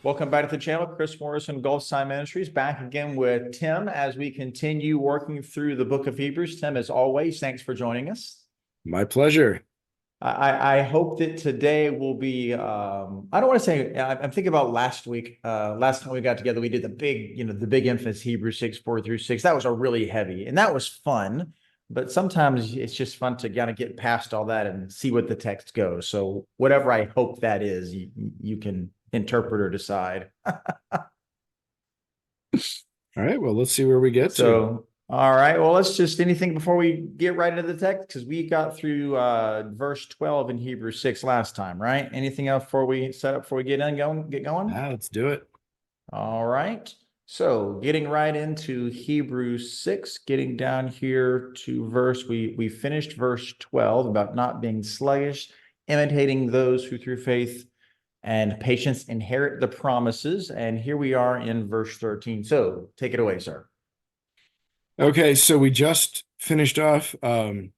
Welcome back to the channel. Chris Morrison, Gulf Sign Ministries, back again with Tim as we continue working through the book of Hebrews. Tim, as always, thanks for joining us. My pleasure. I hope that today will be, I don't want to say, I'm thinking about last week. Last time we got together, we did the big emphasis, Hebrews 6, 4 through 6. That was a really heavy, and that was fun. But sometimes it's just fun to kind of get past all that and see what the text goes. So whatever I hope that is, you can interpret or decide. All right, well, let's see where we get to. All right. Well, let's just anything before we get right into the text, because we got through verse 12 in Hebrews 6 last time, right? Anything else before we get going? Yeah, let's do it. All right. So getting right into Hebrews 6, getting down here to we finished verse 12 about not being sluggish, imitating those who through faith and patience inherit the promises. And here we are in verse 13. So take it away, sir. Okay, so we just finished off. We're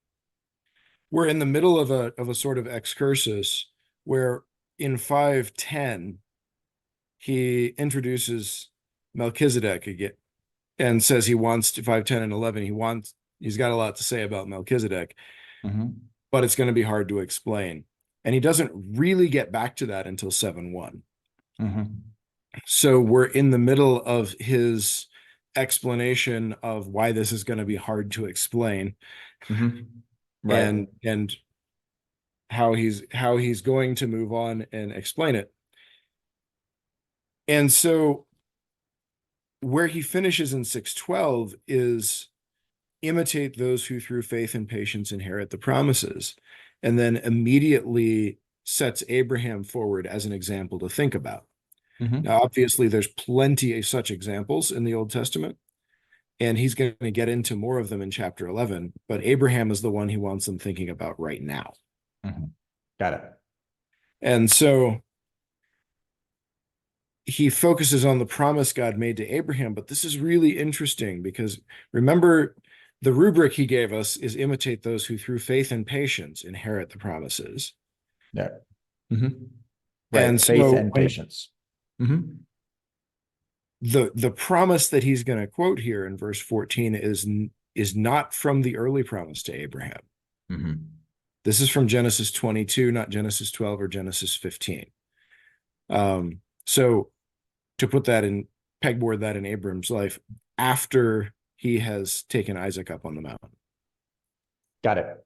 in the middle of a sort of excursus where in 5:10 he introduces Melchizedek again and says he wants to 5:10 and 11. He's got a lot to say about Melchizedek, but it's going to be hard to explain. And he doesn't really get back to that until 7:1. So we're in the middle of his explanation of why this is going to be hard to explain, right, and how he's going to move on and explain it. And so where he finishes in 6:12 is imitate those who through faith and patience inherit the promises, and then immediately sets Abraham forward as an example to think about. Now, obviously, there's plenty of such examples in the Old Testament, and he's going to get into more of them in chapter 11, but Abraham is the one he wants them thinking about right now. Got it. And so he focuses on the promise God made to Abraham, but this is really interesting because remember, the rubric he gave us is imitate those who through faith and patience inherit the promises. Yeah. Right. And faith so and patience. The promise that he's going to quote here in verse 14 is not from the early promise to Abraham. This is from Genesis 22, not Genesis 12 or Genesis 15. So to pegboard that in Abram's life after he has taken Isaac up on the mountain. Got it.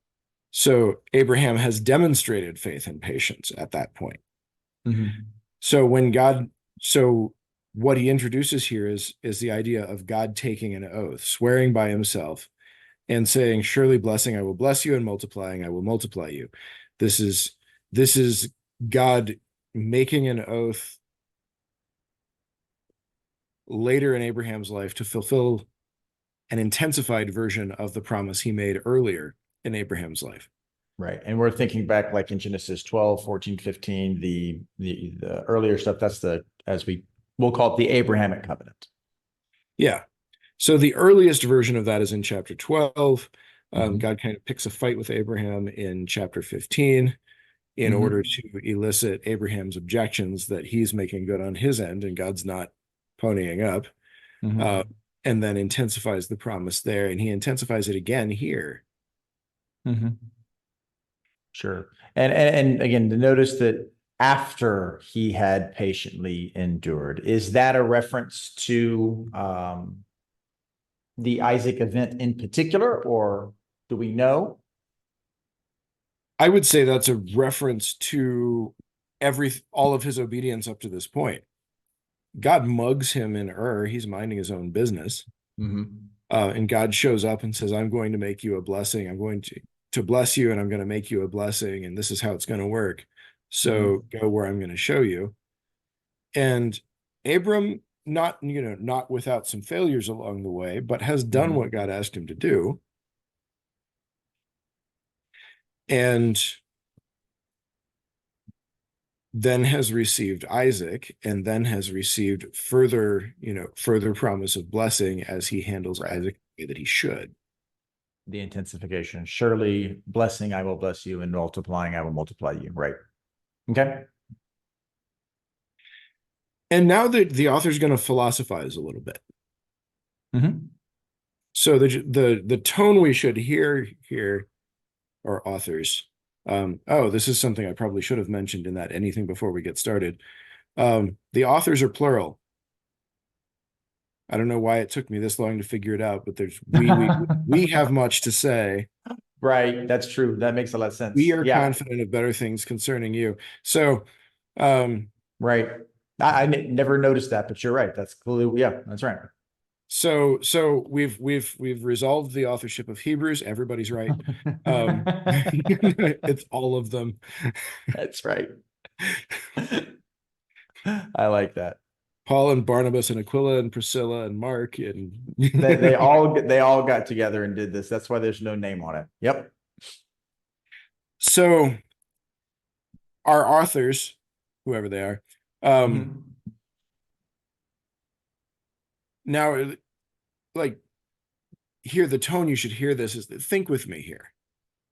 So Abraham has demonstrated faith and patience at that point. So what he introduces here is the idea of God taking an oath, swearing by himself and saying, surely blessing, I will bless you, and multiplying, I will multiply you. This is God making an oath later in Abraham's life to fulfill an intensified version of the promise he made earlier in Abraham's life. Right. And we're thinking back like in Genesis 12, 14, 15, the earlier stuff, that's we'll call it the Abrahamic covenant. Yeah. So the earliest version of that is in chapter 12. God kind of picks a fight with Abraham in chapter 15 in order to elicit Abraham's objections that he's making good on his end and God's not ponying up, and then intensifies the promise there. And he intensifies it again here. Sure. And again, to notice that after he had patiently endured, is that a reference to the Isaac event in particular, or do we know? I would say that's a reference to all of his obedience up to this point. God mugs him in he's minding his own business. And God shows up and says, I'm going to make you a blessing. I'm going to bless you, and I'm going to make you a blessing, and this is how it's going to work. So go where I'm going to show you. And Abram, not without some failures along the way, but has done what God asked him to do. And then has received Isaac, and then has received further promise of blessing as he handles Isaac the way that he should. The intensification, surely blessing, I will bless you, and multiplying, I will multiply you. Right. Okay. And now that the author's going to philosophize a little bit. Mhm. So the tone we should hear here, or authors. Oh, this is something I probably should have mentioned in that anything before we get started. The authors are plural. I don't know why it took me this long to figure it out, but there's we have much to say. Right. That's true. That makes a lot of We sense. are Yeah. confident of better things concerning you. So, um, Right. Never noticed that, but you're right. That's clearly, yeah, that's right. so we've resolved the authorship of Hebrews. Everybody's right. It's all of them. That's right. I like that. Paul and Barnabas and Aquila and Priscilla and Mark and They all got together and did this. That's why there's no name on it. Yep. so our authors, whoever they are, um, Mhm. now like here the tone you should hear this is that think with me here.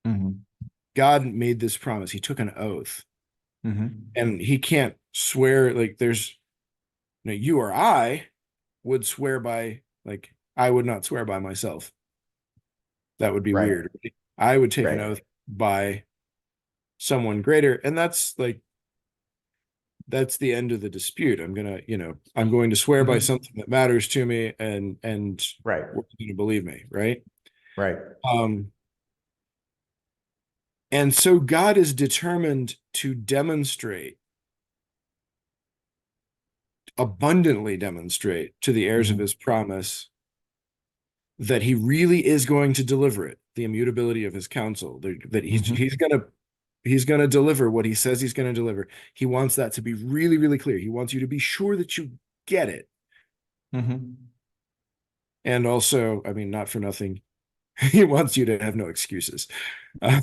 Mhm. God made this promise. He took an oath, Mhm. and he can't swear like there's you or I would swear by like I would not swear by myself. That would be Right. weird. I would take an Right. oath by someone greater, and that's the end of the dispute. I'm going to swear by Mhm. something that matters to me, and Right. we're going to believe me, right? Right. Um, and so God is determined to demonstrate, abundantly demonstrate to the heirs of Mhm. his promise that he really is going to deliver it, the immutability of his counsel, that Mhm. he's gonna deliver what he says he's gonna deliver. He wants that to be really, really clear. He wants you to be sure that you get it. Mhm. And also, I mean, not for nothing, he wants you to have no excuses. Uh,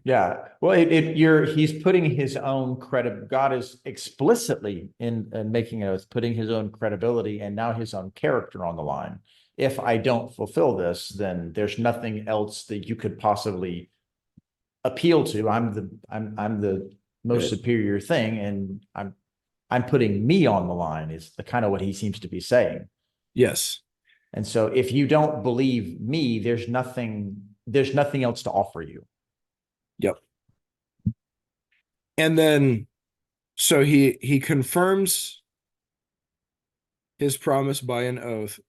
Yeah. Well, he's putting his own credit. God is explicitly in making us putting his own credibility and now his own character on the line. If I don't fulfill this, then there's nothing else that you could possibly appeal to. I'm the most right. superior thing, and I'm putting me on the line is the kind of what he seems to be saying. Yes. And so if you don't believe me, there's nothing else to offer you. Yep. And then so he confirms his promise by an oath.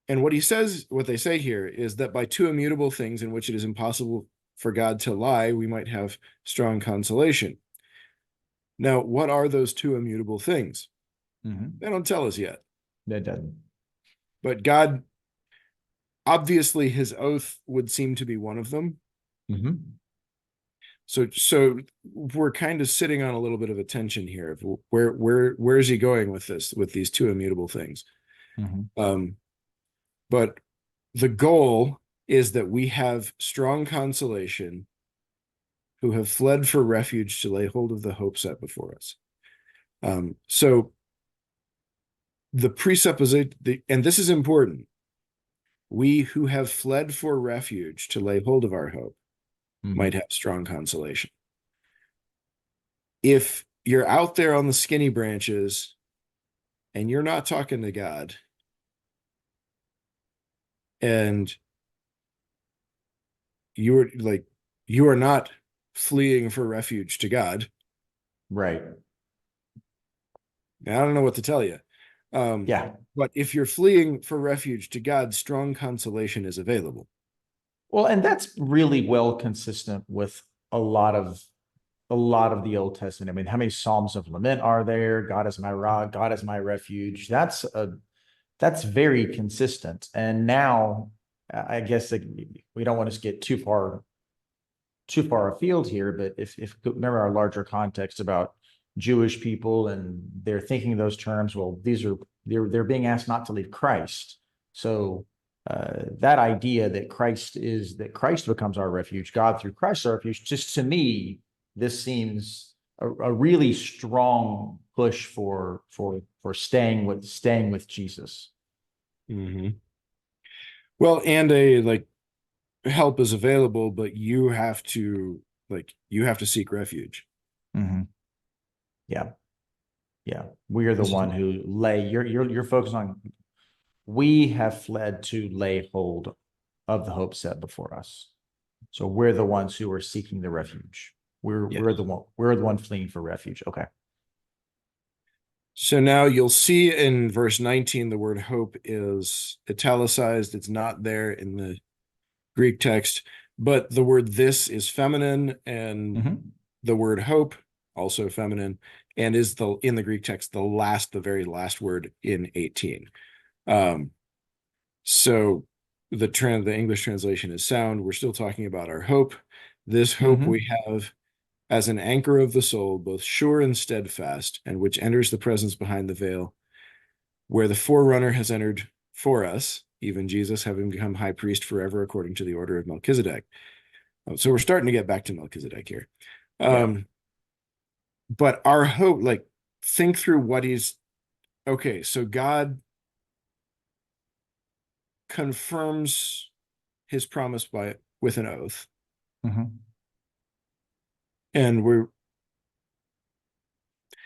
And what they say here is that by two immutable things in which it is impossible for God to lie, we might have strong consolation. Now, what are those two immutable things? Mm-hmm. They don't tell us yet. That doesn't. But God, obviously, his oath would seem to be one of them. Mm-hmm. So we're kind of sitting on a little bit of a tension here of where is he going with this, with these two immutable things? Mm-hmm. Um, but the goal is that we have strong consolation who have fled for refuge to lay hold of the hope set before us. So the presupposition, and this is important, we who have fled for refuge to lay hold of our hope Mm-hmm. might have strong consolation. If you're out there on the skinny branches and you're not talking to God and you're like, you are not fleeing for refuge to God, Right. I don't know what to tell you. Yeah. But if you're fleeing for refuge to God, strong consolation is available. Well, and that's really well consistent with a lot of a lot of the Old Testament. I mean, how many Psalms of lament are there? God is my rock, God is my refuge. That's very consistent. And now, I guess like, we don't want to get too far afield here, but if remember our larger context about Jewish people and they're thinking those terms, well, they're being asked not to leave Christ. So that idea that Christ becomes our refuge, God through Christ our refuge, just to me, this seems a really strong push for staying with Jesus. Mm-hmm. Well, and a like help is available, but you have to seek refuge. Mm-hmm. Yeah. Yeah. We are the This is one who lay, you're focused on, we have fled to lay hold of the hope set before us. So we're the ones who are seeking the refuge. yes. We're the one fleeing for refuge. Okay. So now you'll see in verse 19 the word hope is italicized. It's not there in the Greek text, but the word this is feminine, and Mm-hmm. the word hope also feminine, and is the in the Greek text the very last word in 18. Um, so the English translation is sound. We're still talking about our hope. This hope Mm-hmm. we have as an anchor of the soul, both sure and steadfast, and which enters the presence behind the veil, where the forerunner has entered for us, even Jesus having become high priest forever according to the order of Melchizedek. So we're starting to get back to Melchizedek here. Yeah. But our hope, like, think through what he's okay. So God confirms his promise by with an oath, Mm-hmm. and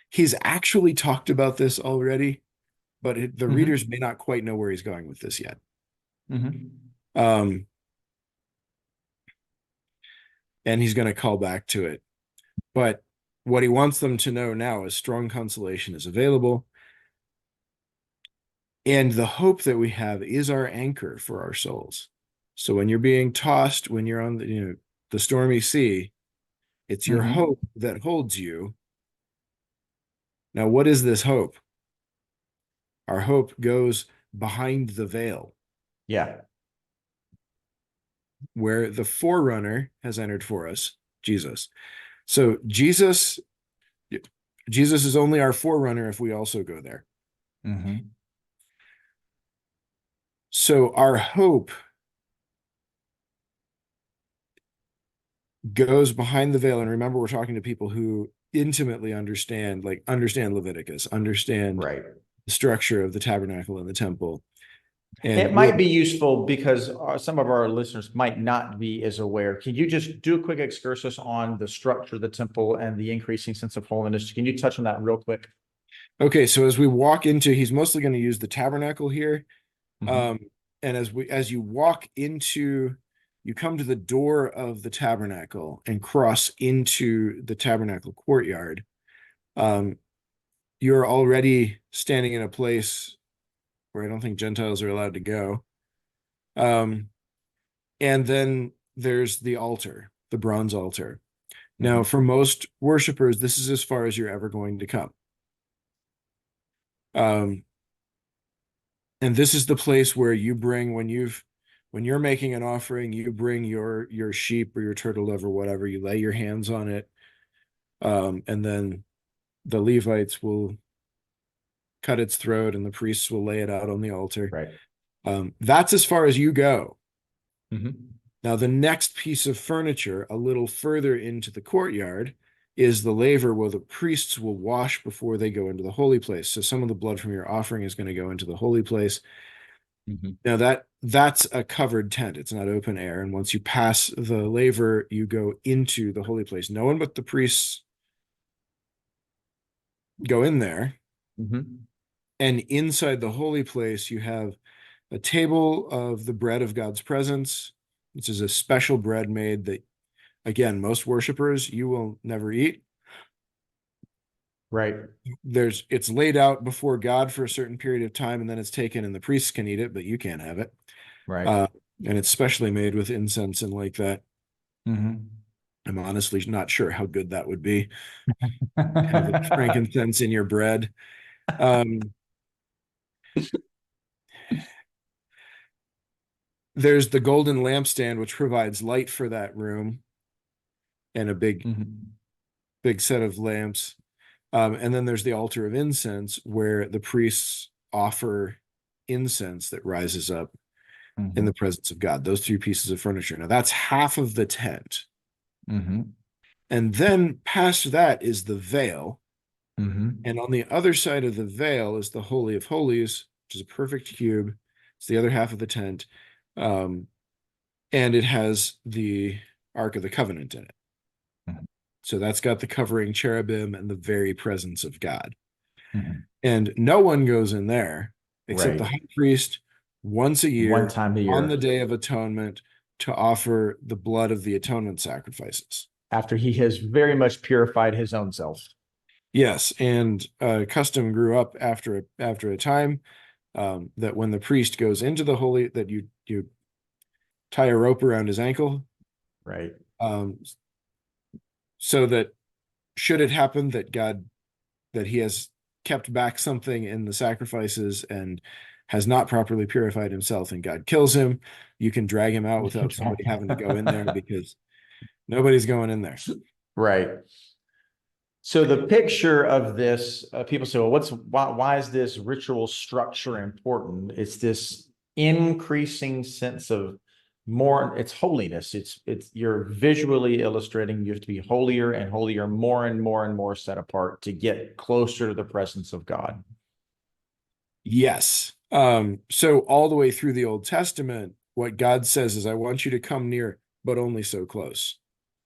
he's actually talked about this already, but the Mm-hmm. readers may not quite know where he's going with this yet. Mm-hmm. Um, and he's going to call back to it. But what he wants them to know now is strong consolation is available. And the hope that we have is our anchor for our souls. So when you're being tossed, when you're on the stormy sea, it's your Mm-hmm. hope that holds you. Now, what is this hope? Our hope goes behind the veil, Yeah. where the forerunner has entered for us, Jesus. So Jesus is only our forerunner if we also go there. Mm-hmm. So our hope goes behind the veil. And remember, we're talking to people who intimately understand, like understand Leviticus, understand Right. the structure of the tabernacle and the temple. It And might be useful because some of our listeners might not be as aware. Can you just do a quick excursus on the structure of the temple and the increasing sense of holiness? Can you touch on that real quick? okay, so as we walk into, he's mostly going to use the tabernacle here. Mm-hmm. Um, and as you walk into, you come to the door of the tabernacle and cross into the tabernacle courtyard. Um, you're already standing in a place where I don't think Gentiles are allowed to go. Um, and then there's the altar, the bronze altar. Mm-hmm. Now, for most worshipers, this is as far as you're ever going to come. Um, and this is the place where you bring when you're making an offering, you bring your sheep or your turtle dove or whatever, you lay your hands on it, and then the Levites will cut its throat and the priests will lay it out on the altar. Right. That's as far as you go. Mm-hmm. Now, the next piece of furniture, a little further into the courtyard, is the laver where the priests will wash before they go into the holy place. So some of the blood from your offering is going to go into the holy place. Mm-hmm. Now that's a covered tent. It's not open air. And once you pass the laver, you go into the holy place. No one but the priests go in there. Mm-hmm. And inside the holy place, you have a table of the bread of God's presence, which is a special bread made that, again, most worshipers you will never eat. Right. It's laid out before God for a certain period of time, and then it's taken, and the priests can eat it, but you can't have it. Right. Uh, and it's specially made with incense and like that. Mm-hmm. I'm honestly not sure how good that would be. Have frankincense in your bread. Um, there's the golden lampstand, which provides light for that room, and a Mm-hmm. big set of lamps. And then there's the altar of incense, where the priests offer incense that rises up in Mm-hmm. the presence of God. Those three pieces of furniture. Now that's half of the tent. Mm-hmm. And then past that is the veil. Mm-hmm. And on the other side of the veil is the Holy of Holies, which is a perfect cube. It's the other half of the tent. Um, and it has the Ark of the Covenant in it. Mm-hmm. So that's got the covering cherubim and the very presence of God. Mhm. And no one goes in there except the Right. high priest once a One year time a on the year Day of Atonement to offer the blood of the atonement sacrifices. after he has very much purified his own self. Yes, and custom grew up after a time that when the priest goes into the holy, that you tie a rope around his ankle, Right. um, so that should it happen that he has kept back something in the sacrifices and has not properly purified himself and God kills him, you can drag him out without somebody having to go in there because nobody's going in there. Right. So the picture of this, people say, well, why is this ritual structure important? It's this increasing sense of more, it's holiness. It's you're visually illustrating you have to be holier and holier, more and more and more set apart to get closer to the presence of God. Yes. So all the way through the Old Testament, what God says is, I want you to come near, but only so close.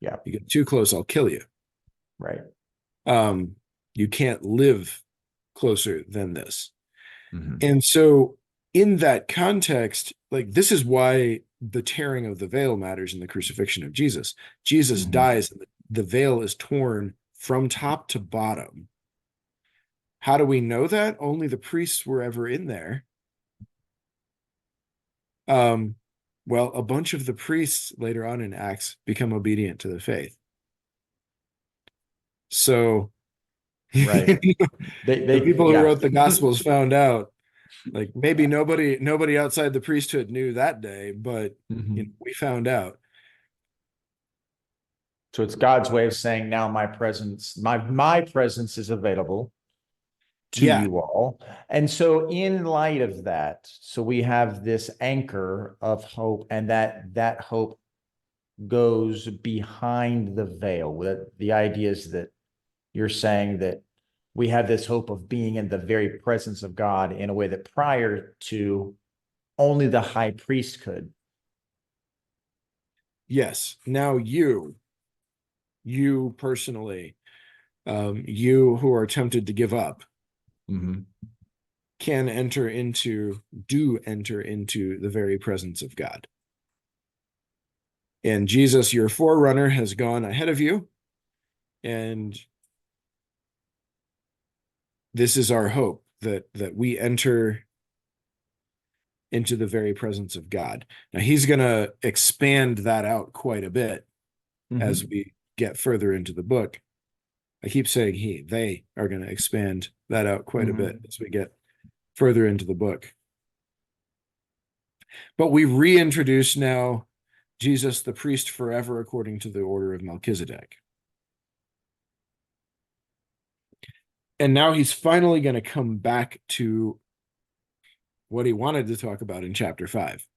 Yeah, You get too close, I'll kill you. right. Um, you can't live closer than this. Mhm. And so, in that context, like this is why the tearing of the veil matters in the crucifixion of Jesus. Jesus Mhm. dies, and the veil is torn from top to bottom. How do we know that? Only the priests were ever in there. Um, well, a bunch of the priests later on in Acts become obedient to the faith. So Right. the people who Yeah. wrote the Gospels found out, like maybe nobody outside the priesthood knew that day, but Mhm. we found out. So it's God's way of saying now my presence is available to Yeah, you all. And so in light of that, so we have this anchor of hope, and that hope goes behind the veil. That the idea is that you're saying that we have this hope of being in the very presence of God in a way that prior to only the high priest could. yes. Now you personally, you who are tempted to give up, Mhm. can enter into the very presence of God. And Jesus, your forerunner, has gone ahead of you. And this is our hope that we enter into the very presence of God. Now he's going to expand that out quite a bit as Mhm. we get further into the book. I keep saying they are going to expand that out quite a bit Mhm. as we get further into the book. But we reintroduce now Jesus, the priest forever, according to the order of Melchizedek. And now he's finally going to come back to what he wanted to talk about in chapter 5.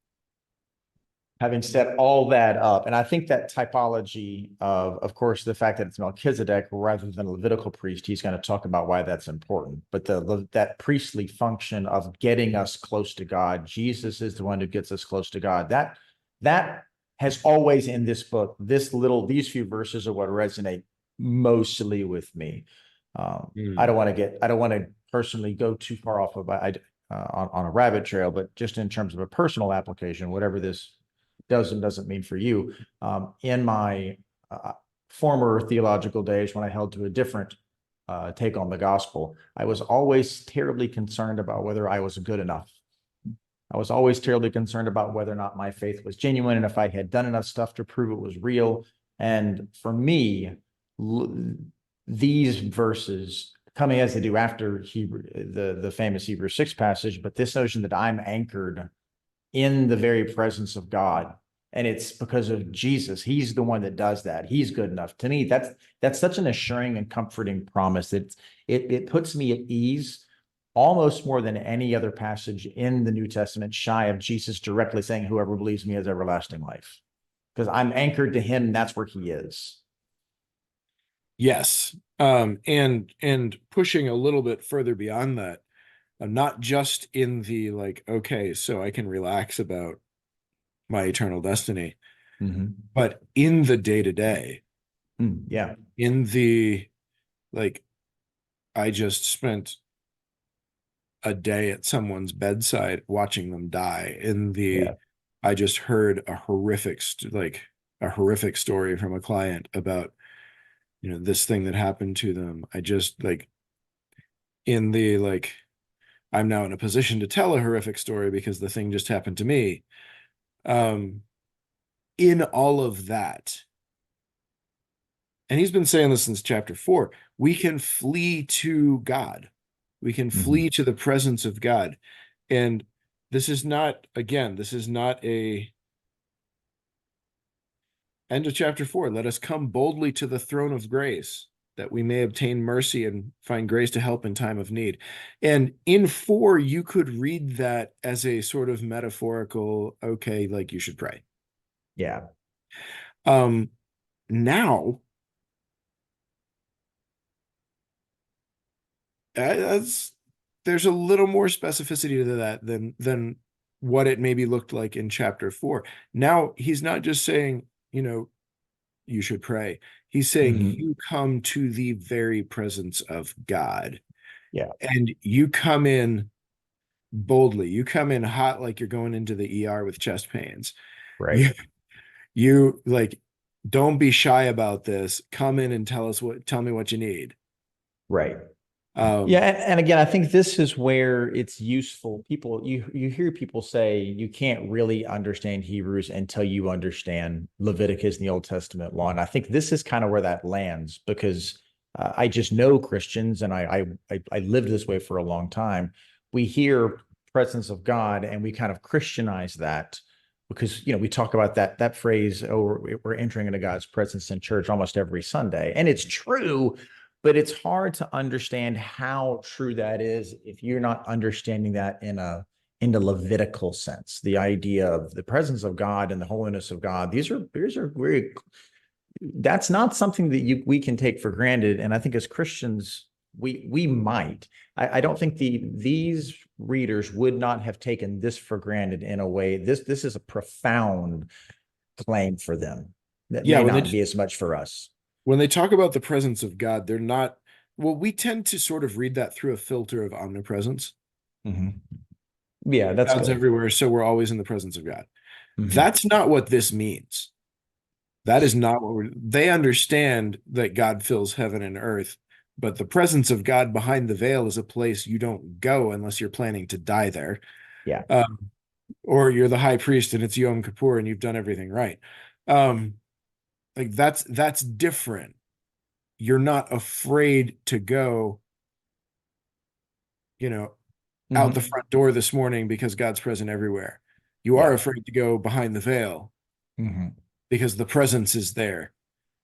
Having set all that up, and I think that typology of course, the fact that it's Melchizedek rather than a Levitical priest, he's going to talk about why that's important. But that priestly function of getting us close to God, Jesus is the one who gets us close to God. That has always in this book, these few verses are what resonate mostly with me. I Mm. don't want to personally go too far off of on a rabbit trail, but just in terms of a personal application, whatever this doesn't mean for you. In my former theological days, when I held to a different take on the gospel, I was always terribly concerned about whether I was good enough. I was always terribly concerned about whether or not my faith was genuine and if I had done enough stuff to prove it was real. And for me, these verses coming as they do after the famous Hebrews 6 passage, but this notion that I'm anchored in the very presence of God. And it's because of Jesus. He's the one that does that. He's good enough. To me, that's such an assuring and comforting promise that it puts me at ease almost more than any other passage in the New Testament, shy of Jesus directly saying, whoever believes me has everlasting life. Because I'm anchored to him, and that's where he is. Yes. And pushing a little bit further beyond that, not just in the like, okay, so I can relax about my eternal destiny, Mm-hmm. but in the day to day, Yeah. in the like, I just spent a day at someone's bedside watching them die. Yeah. I just heard a horrific story from a client about, this thing that happened to them. I just in the I'm now in a position to tell a horrific story because the thing just happened to me. Um, in all of that, and he's been saying this since chapter 4, we can flee to God. We can Mhm. flee to the presence of God. And this is not, again, this is not a end of chapter 4. Let us come boldly to the throne of grace that we may obtain mercy and find grace to help in time of need. And in 4, you could read that as a sort of metaphorical, okay, like you should pray. Yeah. Um, now, that's there's a little more specificity to that than what it maybe looked like in chapter 4. Now he's not just saying, you should pray. He's saying Mhm. you come to the very presence of God, Yeah. and you come in boldly. You come in hot like you're going into the ER with chest pains. Right. You you don't be shy about this. Come in and tell me what you need. Right. Yeah, Um, and again, I think this is where it's useful. You hear people say you can't really understand Hebrews until you understand Leviticus and the Old Testament law, and I think this is kind of where that lands because I just know Christians, and I lived this way for a long time. We hear presence of God, and we kind of Christianize that because we talk about that phrase, oh, we're entering into God's presence in church almost every Sunday, and it's true, but it's hard to understand how true that is if you're not understanding that in the Levitical sense. The idea of the presence of God and the holiness of God. These are very, that's not something that we can take for granted. And I think as Christians, we might. I don't think these readers would not have taken this for granted in a way. This is a profound claim for them that yeah, may not be as much for us. when they talk about the presence of God, they're not, well, we tend to sort of read that through a filter of omnipresence. Mhm. Yeah, that's God's good. everywhere, so we're always in the presence of God. Mhm. That's not what this means. That is not they understand that God fills heaven and earth, but the presence of God behind the veil is a place you don't go unless you're planning to die there. Yeah. Um, or you're the high priest and it's Yom Kippur and you've done everything right. Um, that's different. You're not afraid to go, you know, out the Mhm. front door this morning because God's present everywhere. You are Yeah. afraid to go behind the veil Mhm. because the presence is there.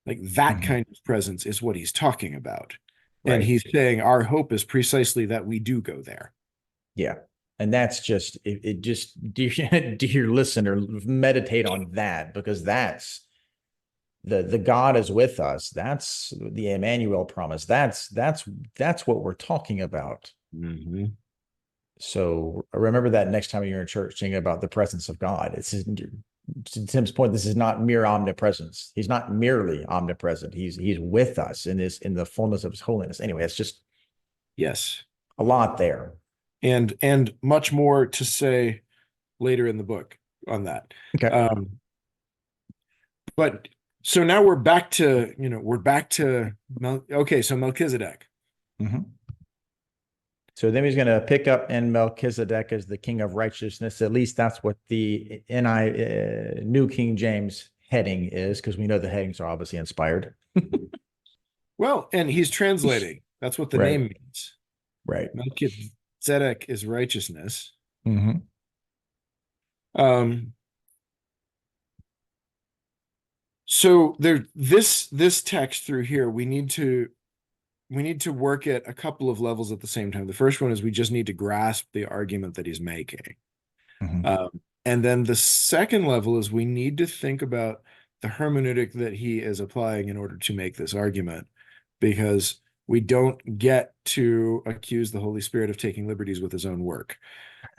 Like that Mhm. kind of presence is what he's talking about. And Right. he's saying our hope is precisely that we do go there. Yeah. And that's just it just dear listener, meditate on that because that's the God is with us. That's the Emmanuel promise. That's what we're talking about. Mm-hmm. So remember that next time you're in church thinking about the presence of God. It's to Tim's point, this is not mere omnipresence. He's not merely omnipresent. He's with us in the fullness of his holiness. Anyway, it's just Yes. a lot there. And much more to say later in the book on that. Okay. Um, but so now we're back to, okay, so Melchizedek. Mhm. So then he's going to pick up in Melchizedek as the king of righteousness. At least that's what the New King James heading is, because we know the headings are obviously inspired. Well, and he's translating. That's what the Right. name means. Right. Melchizedek is righteousness. Mm-hmm. Um, so this text through here, we need to work at a couple of levels at the same time. The first one is we just need to grasp the argument that he's making. Mm-hmm. And then the second level is we need to think about the hermeneutic that he is applying in order to make this argument, because we don't get to accuse the Holy Spirit of taking liberties with his own work.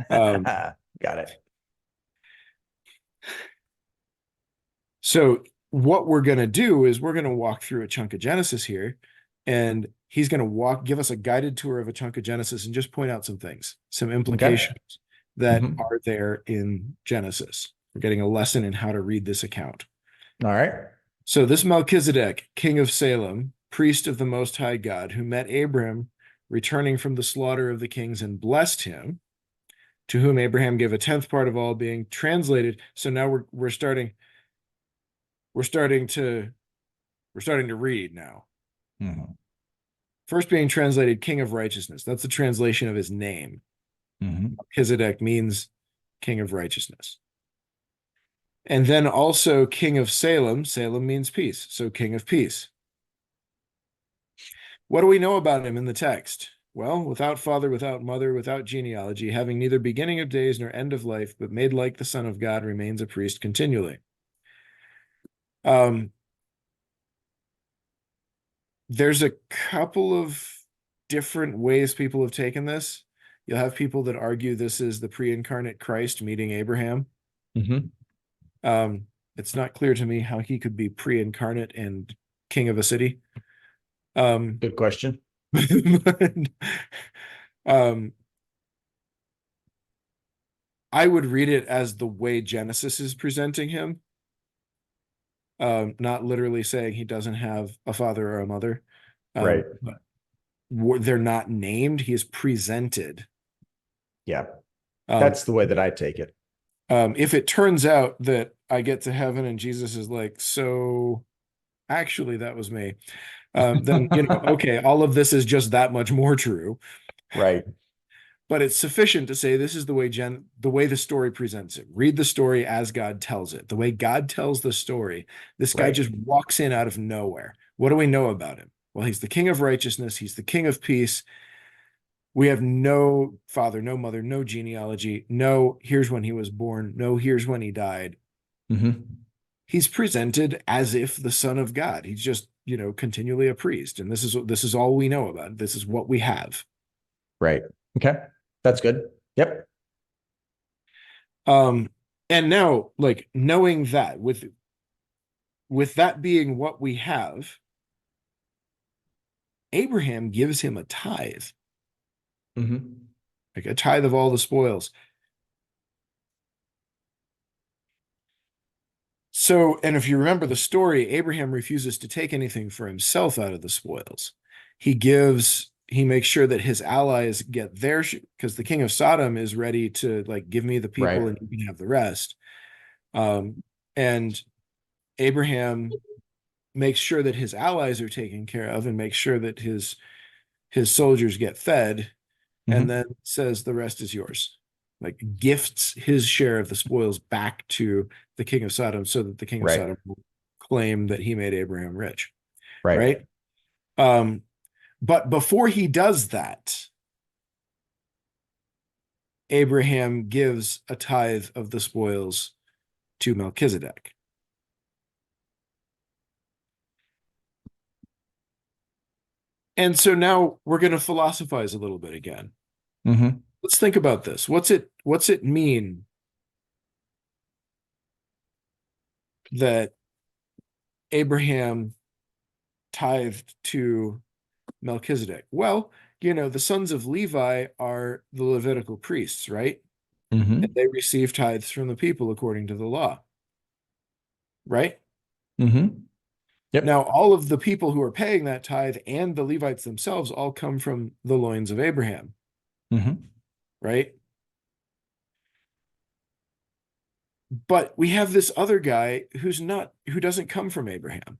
Um, Got it. so what we're going to do is we're going to walk through a chunk of Genesis here, and he's going to give us a guided tour of a chunk of Genesis and just point out some things, some Okay. implications that Mhm. are there in Genesis. We're getting a lesson in how to read this account. All right. So this Melchizedek, king of Salem, priest of the Most High God, who met Abram returning from the slaughter of the kings and blessed him, to whom Abraham gave a tenth part of all, being translated. So now we're starting to read now. Mhm. First being translated king of righteousness. That's the translation of his name. Mhm. Melchizedek means king of righteousness. And then also king of Salem. Salem means peace. So king of peace. What do we know about him in the text? Well, without father, without mother, without genealogy, having neither beginning of days nor end of life, but made like the Son of God, remains a priest continually. There's a couple of different ways people have taken this. You'll have people that argue this is the pre-incarnate Christ meeting Abraham. Mhm. It's not clear to me how he could be pre-incarnate and king of a city. Good question. But, I would read it as the way Genesis is presenting him, not literally saying he doesn't have a father or a mother. Right. But they're not named. He is presented. Yeah. Um, That's the way that I take it. if it turns out that I get to heaven and Jesus is like, so actually that was me, then okay, all of this is just that much more true. Right. But it's sufficient to say this is the way the story presents it. Read the story as God tells it. The way God tells the story, this guy Right. just walks in out of nowhere. What do we know about him? Well, he's the king of righteousness. He's the king of peace. We have no father, no mother, no genealogy. No, here's when he was born. No, here's when he died. Mhm. He's presented as if the son of God. He's just, continually a priest. And this is all we know about it. This is what we have. Right. Okay. That's good. Yep. Um, and now, like, knowing that with that being what we have, Abraham gives him a tithe, Mhm. like a tithe of all the spoils. So, and if you remember the story, Abraham refuses to take anything for himself out of the spoils. He makes sure that his allies get their, because the king of Sodom is ready to, like, give me the people Right. and you can have the rest. And Abraham makes sure that his allies are taken care of and makes sure that his soldiers get fed, and Mhm. then says the rest is yours. Like, gifts his share of the spoils back to the king of Sodom so that the king of Right. Sodom will claim that he made Abraham rich, Right. right? But before he does that, Abraham gives a tithe of the spoils to Melchizedek. And so now we're going to philosophize a little bit again. Mhm. Let's think about this. What's it mean that Abraham tithed to Melchizedek? Well, the sons of Levi are the Levitical priests, right? And Mhm. they receive tithes from the people according to the law, right? Mhm. Now, Yep. all of the people who are paying that tithe and the Levites themselves all come from the loins of Abraham, Mhm. right? But we have this other guy who doesn't come from Abraham.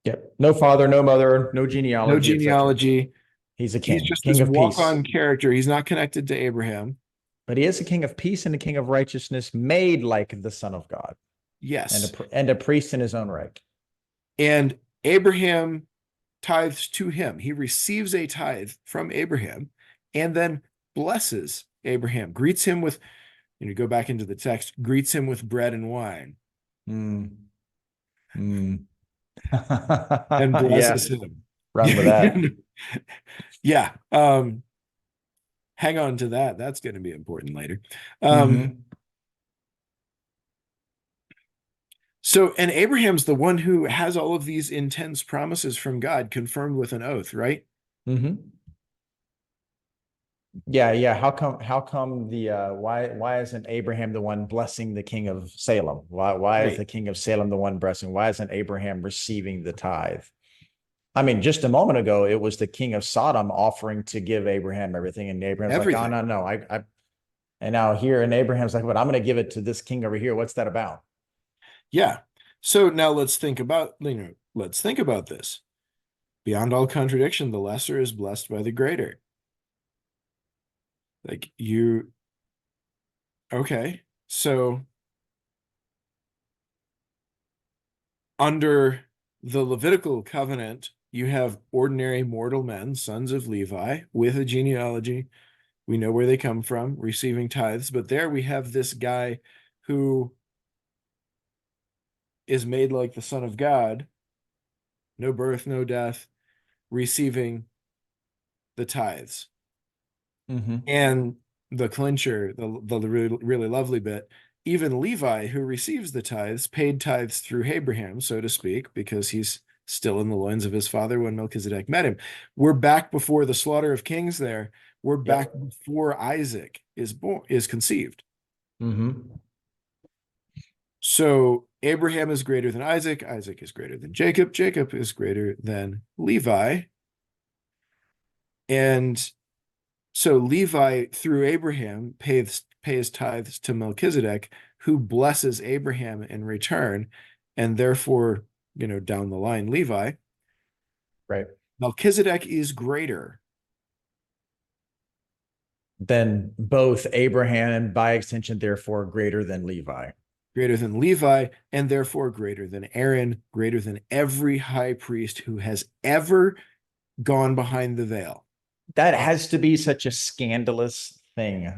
Yep. No father, no mother, no No genealogy, etc. genealogy. He's a He's king, just king this of peace. walk-on character. He's not connected to Abraham. But he is a king of peace and a king of righteousness, made like the Son of God, and Yes. and a priest in his own right. And Abraham tithes to him. He receives a tithe from Abraham and then blesses Abraham, greets him with, go back into the text, greets him with bread and wine Mm. Mm. and Yeah. blesses him. Run with that. Yeah. Hang on to that. That's going to be important later. Um, Hmm. So, and Abraham's the one who has all of these intense promises from God confirmed with an oath, right? Mm-hmm. Yeah, yeah. How come why isn't Abraham the one blessing the king of Salem? Why is Right. the king of Salem the one blessing? Why isn't Abraham receiving the tithe? I mean, just a moment ago, it was the king of Sodom offering to give Abraham everything, and Abraham's like, "Oh, Everything. no, no, and now here, and Abraham's like, "But I'm going to give it to this king over here. What's that about?" Yeah. So now let's think about this. Beyond all contradiction, the lesser is blessed by the greater. Like you, okay. So under the Levitical covenant, you have ordinary mortal men, sons of Levi, with a genealogy. We know where they come from, receiving tithes. But there we have this guy who is made like the Son of God, no birth, no death, receiving the tithes. Mm-hmm. And the clincher, the really, really lovely bit, even Levi, who receives the tithes, paid tithes through Abraham, so to speak, because he's still in the loins of his father when Melchizedek met him. We're back before the slaughter of kings there. We're back Yep. before Isaac is conceived. Mm-hmm. So Abraham is greater than Isaac. Isaac is greater than Jacob. Jacob is greater than Levi. And so Levi, through Abraham, pays tithes to Melchizedek, who blesses Abraham in return, and therefore, down the line, Levi. Right. Melchizedek is greater. Then both Abraham and by extension, therefore, greater than Levi. Greater than Levi, and therefore greater than Aaron, greater than every high priest who has ever gone behind the veil. That has to be such a scandalous thing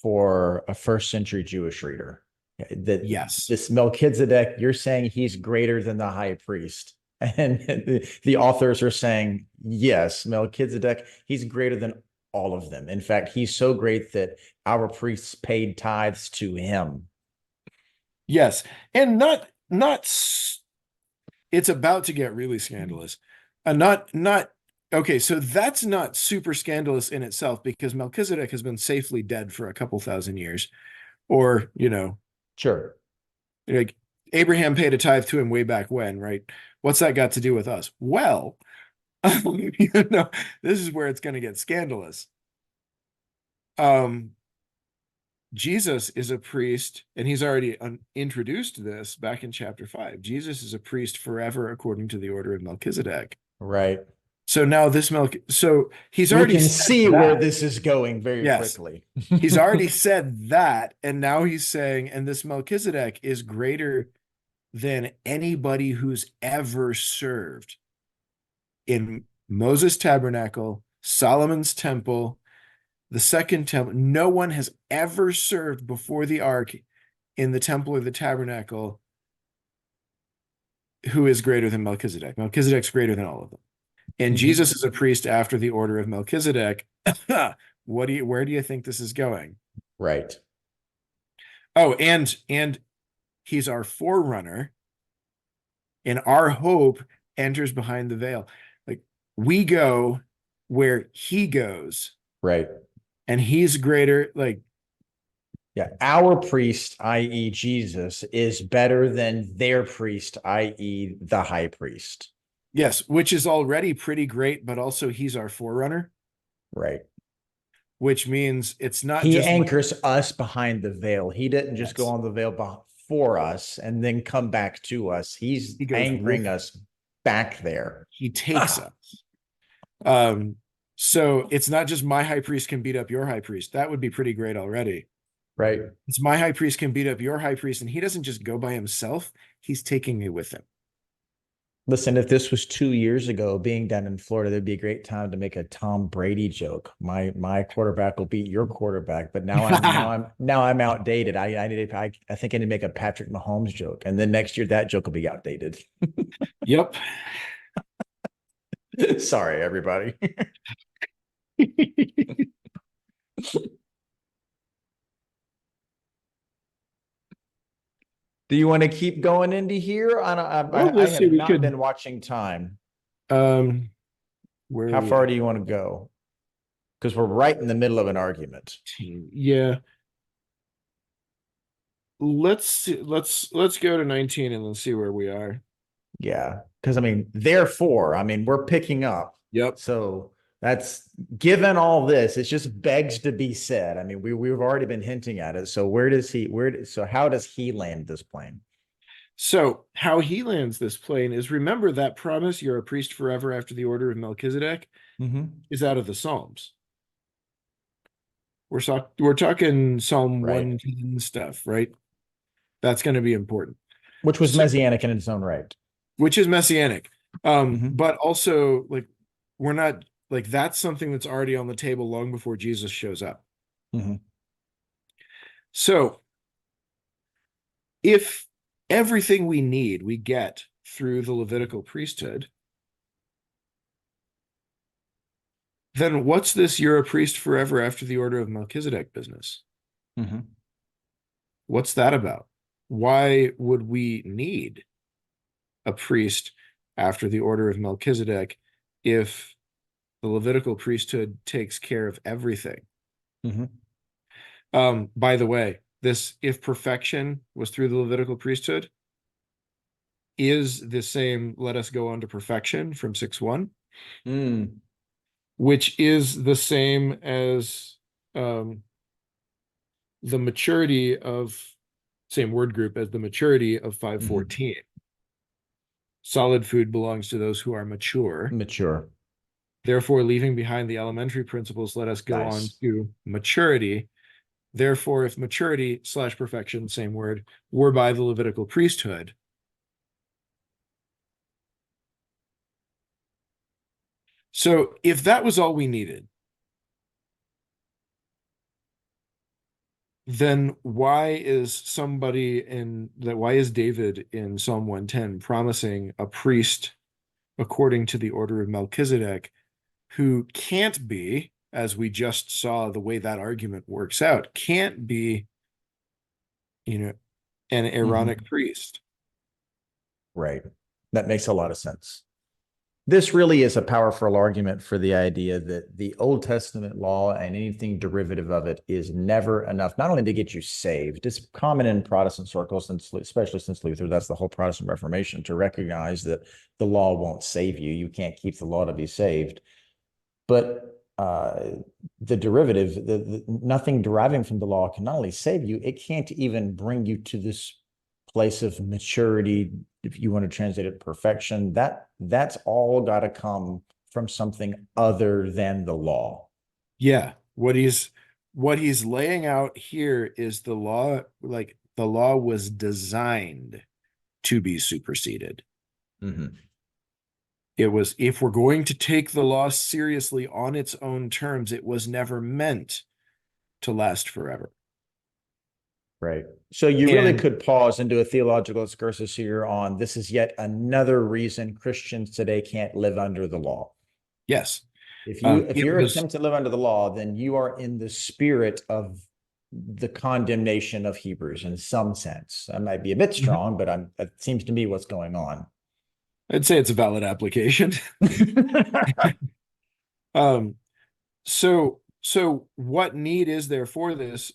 for a first century Jewish reader. That Yes. this Melchizedek, you're saying he's greater than the high priest. And the authors are saying, yes, Melchizedek, he's greater than all of them. In fact, he's so great that our priests paid tithes to him. Yes. And not it's about to get really scandalous. Not okay, so that's not super scandalous in itself because Melchizedek has been safely dead for a couple thousand years. Or, Sure. like Abraham paid a tithe to him way back when, right? What's that got to do with us? Well, this is where it's going to get scandalous. Um, Jesus is a priest, and he's already introduced this back in chapter 5. Jesus is a priest forever according to the order of Melchizedek. Right. So now so he's We already can said see where that. this is going very Yes, quickly. he's already said that, and now he's saying, and this Melchizedek is greater than anybody who's ever served in Moses' tabernacle, Solomon's temple, the second temple. No one has ever served before the ark in the temple or the tabernacle who is greater than Melchizedek. Melchizedek's greater than all of them. And Mhm. Jesus is a priest after the order of Melchizedek. Where do you think this is going? Right. Oh, and he's our forerunner, and our hope enters behind the veil. Like we go where he goes, Right. and he's greater. Like, Yeah. Our priest, i.e., Jesus, is better than their priest, i.e., the high priest. yes, which is already pretty great, but also he's our forerunner, Right. which means it's not He just like, anchors us behind the veil. He didn't just go yes, on the veil for us and then come back to us. He's he goes anchoring with, us back there. he takes Ah, us. Um, so it's not just my high priest can beat up your high priest. That would be pretty great already. right. It's my high priest can beat up your high priest, and he doesn't just go by himself, he's taking me with him. Listen, if this was 2 years ago, being down in Florida, there'd be a great time to make a Tom Brady joke. My quarterback will beat your quarterback, but now I'm outdated. I think I need to make a Patrick Mahomes joke, and then next year that joke will be outdated. Yep. Sorry, everybody. Do you want to keep going into here? Well, I let's see. have We not could. been watching time. Where are How we far at? do you want to go? Because we're right in the middle of an argument. Yeah. Let's see, let's go to 19 and let's see where we are. Yeah. Because I mean, therefore, I mean, we're picking up. Yep. So that's given all this, it just begs to be said. I mean, we've already been hinting at it. So so how does he land this plane? So how he lands this plane is, remember that promise, you're a priest forever after the order of Melchizedek, Mm-hmm. is out of the Psalms. We're talking Psalm Right. 110 stuff, right? That's going to be important. Which was So, messianic in its own right. which is messianic. Mm-hmm. But also, like, we're not, like, that's something that's already on the table long before Jesus shows up. Mm-hmm. So if everything we need we get through the Levitical priesthood, then what's this you're a priest forever after the order of Melchizedek business? Mm-hmm. What's that about? Why would we need a priest after the order of Melchizedek if the Levitical priesthood takes care of everything? Mm-hmm. By the way, this if perfection was through the Levitical priesthood is the same let us go on to perfection from 6:1, Mm. which is the same as um, the maturity of same word group as the maturity of Mm-hmm. 5:14. Solid food belongs to those who are mature. Mature. Therefore, leaving behind the elementary principles, let us go on Nice. to maturity. Therefore, if maturity slash perfection, same word, were by the Levitical priesthood, so if that was all we needed, then why is David in Psalm 110 promising a priest according to the order of Melchizedek who can't be, as we just saw the way that argument works out, can't be, you know, an Mm-hmm. Aaronic priest? Right. That makes a lot of sense. This really is a powerful argument for the idea that the Old Testament law and anything derivative of it is never enough, not only to get you saved. It's common in Protestant circles, especially since Luther, that's the whole Protestant Reformation, to recognize that the law won't save you. You can't keep the law to be saved. But the derivative, nothing deriving from the law can not only save you, it can't even bring you to this place of maturity, if you want to translate it perfection. That's all got to come from something other than the law. Yeah, what he's laying out here is the law, like the law was designed to be superseded. Mm-hmm. It was, if we're going to take the law seriously on its own terms, it was never meant to last forever. Right. So you really And could pause and do a theological excursus here on this is yet another reason Christians today can't live under the law. yes, If it you're was, attempting to live under the law, then you are in the spirit of the condemnation of Hebrews in some sense. That might be a bit strong, but that seems to me what's going on. I'd say it's a valid application. Um, so what need is there for this?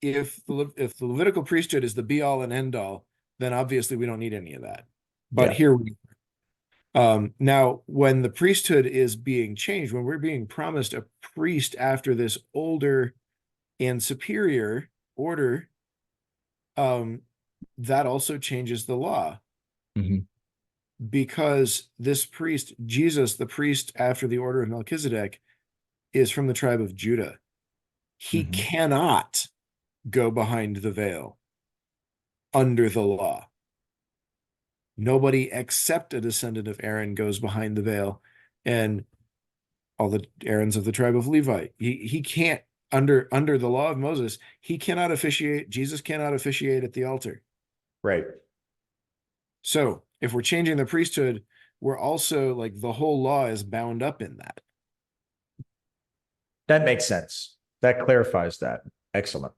If the Levitical priesthood is the be all and end all, then obviously we don't need any of that. But Yeah. here we now when the priesthood is being changed, when we're being promised a priest after this older and superior order, um, that also changes the law, Mhm. because this priest, Jesus, the priest after the order of Melchizedek, is from the tribe of Judah. He Mhm. cannot go behind the veil under the law. Nobody except a descendant of Aaron goes behind the veil, and all the Aarons of the tribe of Levi. He can't, under the law of Moses, he cannot officiate. Jesus cannot officiate at the altar. Right. So if we're changing the priesthood, we're also, like, the whole law is bound up in that. That makes sense. That clarifies that. Excellent.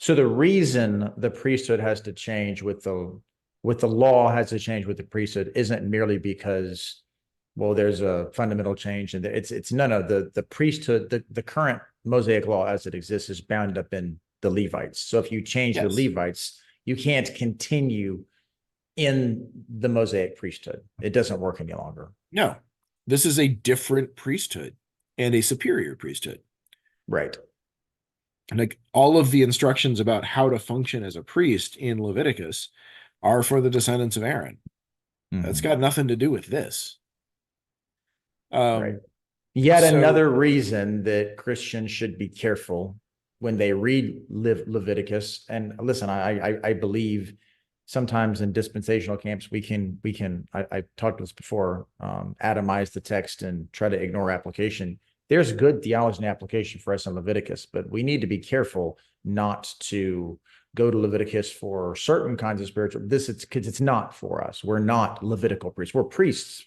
So the reason the priesthood has to change with the law has to change with the priesthood isn't merely because, well, there's a fundamental change, and it's no, no, the priesthood, the current Mosaic law as it exists is bound up in the Levites. So if you change the Yes. Levites, you can't continue in the Mosaic priesthood. It doesn't work any longer. No, this is a different priesthood and a superior priesthood. Right. And like all of the instructions about how to function as a priest in Leviticus are for the descendants of Aaron. That's got nothing to do with this. Right. Yet So another reason that Christians should be careful when they read Leviticus. And listen, I believe sometimes in dispensational camps I talked to this before, atomize the text and try to ignore application. There's good theology and application for us in Leviticus, but we need to be careful not to go to Leviticus for certain kinds of spiritual. This it's because it's not for us. We're not Levitical priests. We're priests,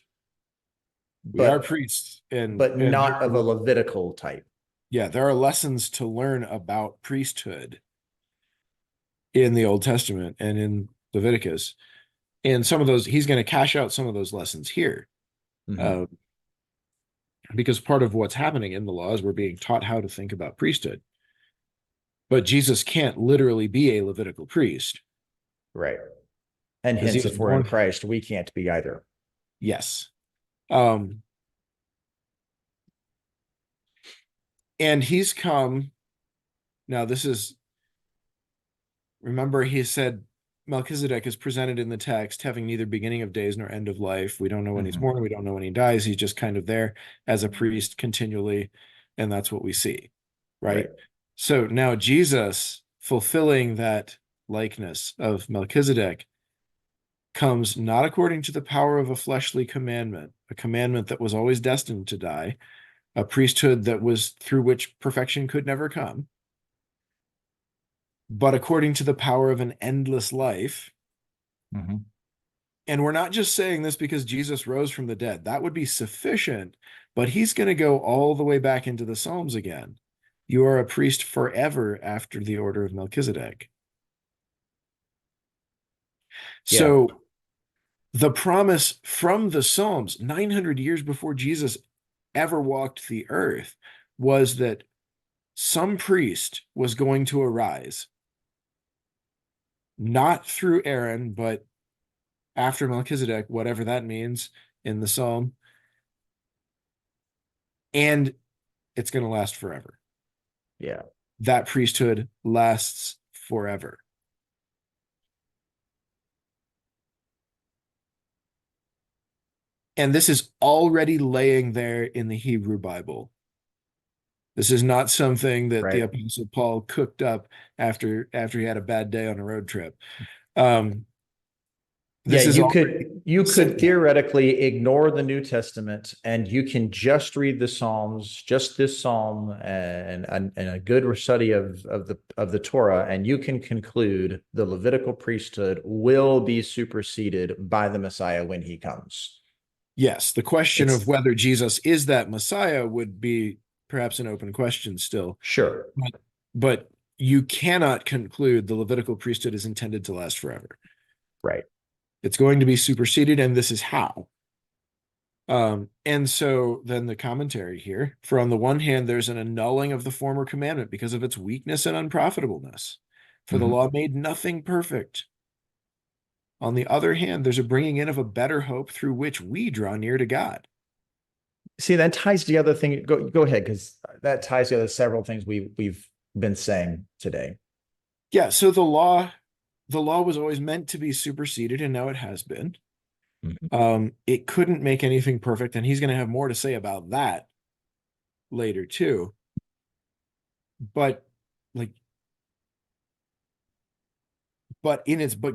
we are but priests, and not of a Levitical type. yeah, there are lessons to learn about priesthood in the Old Testament and in Leviticus. And some of those, he's going to cash out some of those lessons here. Mm-hmm. Because part of what's happening in the law is we're being taught how to think about priesthood. But Jesus can't literally be a Levitical priest. Right. And Because he hence, was if we're in born. Christ, we can't be either. Yes. And he's come. Now, this is, remember, he said Melchizedek is presented in the text having neither beginning of days nor end of life. We don't know when he's born. We don't know when he dies. He's just kind of there as a priest continually. And that's what we see. Right. So now Jesus, fulfilling that likeness of Melchizedek, comes not according to the power of a fleshly commandment, a commandment that was always destined to die, a priesthood that was through which perfection could never come, but according to the power of an endless life. Mm-hmm. And we're not just saying this because Jesus rose from the dead. That would be sufficient, but he's going to go all the way back into the Psalms again. You are a priest forever after the order of Melchizedek. Yeah. So the promise from the Psalms, 900 years before Jesus ever walked the earth, was that some priest was going to arise, not through Aaron, but after Melchizedek, whatever that means in the Psalm. And it's going to last forever. Yeah. That priesthood lasts forever. And this is already laying there in the Hebrew Bible. This is not something that the Apostle Paul cooked up after he had a bad day on a road trip. This is you could theoretically ignore the New Testament and you can just read the Psalms, just this Psalm and a good study of the Torah, and you can conclude the Levitical priesthood will be superseded by the Messiah when he comes. Yes, the question of whether Jesus is that Messiah would be perhaps an open question still. Sure. But you cannot conclude the Levitical priesthood is intended to last forever. Right. It's going to be superseded, and this is how. And so then the commentary here, for on the one hand, there's an annulling of the former commandment because of its weakness and unprofitableness. For the law made nothing perfect. On the other hand, there's a bringing in of a better hope through which we draw near to God. See, that ties the other thing. Go ahead, because that ties together several things we've been saying today. Yeah, so the law was always meant to be superseded, and now it has been. It couldn't make anything perfect, and he's going to have more to say about that later too. But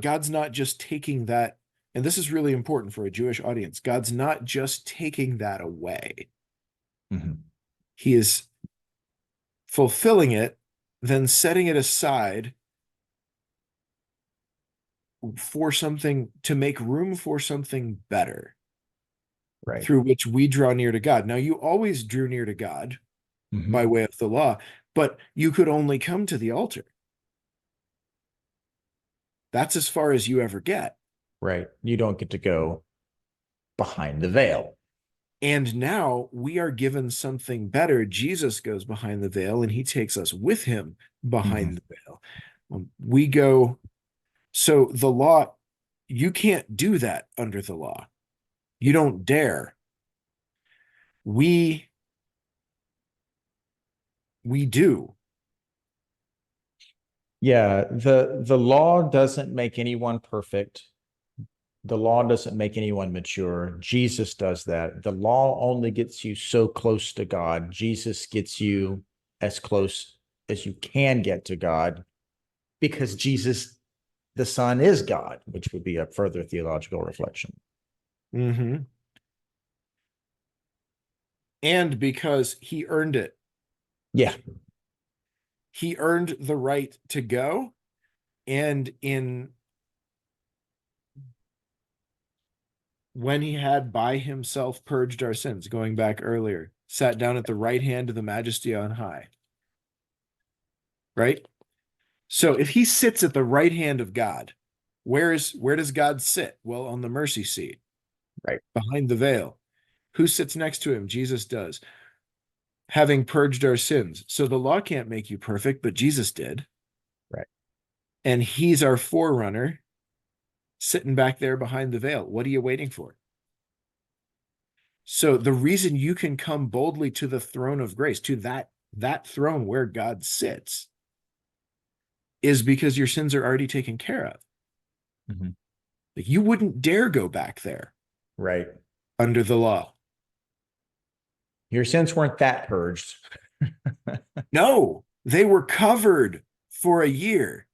God's not just taking that, and this is really important for a Jewish audience. God's not just taking that away. He is fulfilling it, then setting it aside for something to make room for something better, through which we draw near to God. Now, you always drew near to God by way of the law, but you could only come to the altar. That's as far as you ever get. Right. You don't get to go behind the veil. And now we are given something better. Jesus goes behind the veil and he takes us with him Mhm. behind the veil. We go, so the law, you can't do that under the law. You don't dare. We do. Yeah, the law doesn't make anyone perfect. The law doesn't make anyone mature. Jesus does that. The law only gets you so close to God. Jesus gets you as close as you can get to God because Jesus, the Son, is God, which would be a further theological reflection. Mm-hmm. And because he earned it. Yeah. He earned the right to go. And when he had by himself purged our sins, going back earlier, sat down at the right hand of the majesty on high. Right? So if he sits at the right hand of God, where does God sit? Well, on the mercy seat, Right. behind the veil. Who sits next to him? Jesus does, having purged our sins. So the law can't make you perfect, but Jesus did. Right. And he's our forerunner sitting back there behind the veil. What are you waiting for? So the reason you can come boldly to the throne of grace, to that throne where God sits, is because your sins are already taken care of. Mhm. Like you wouldn't dare go back there Right. under the law. Your sins weren't that purged. No, they were covered for a year.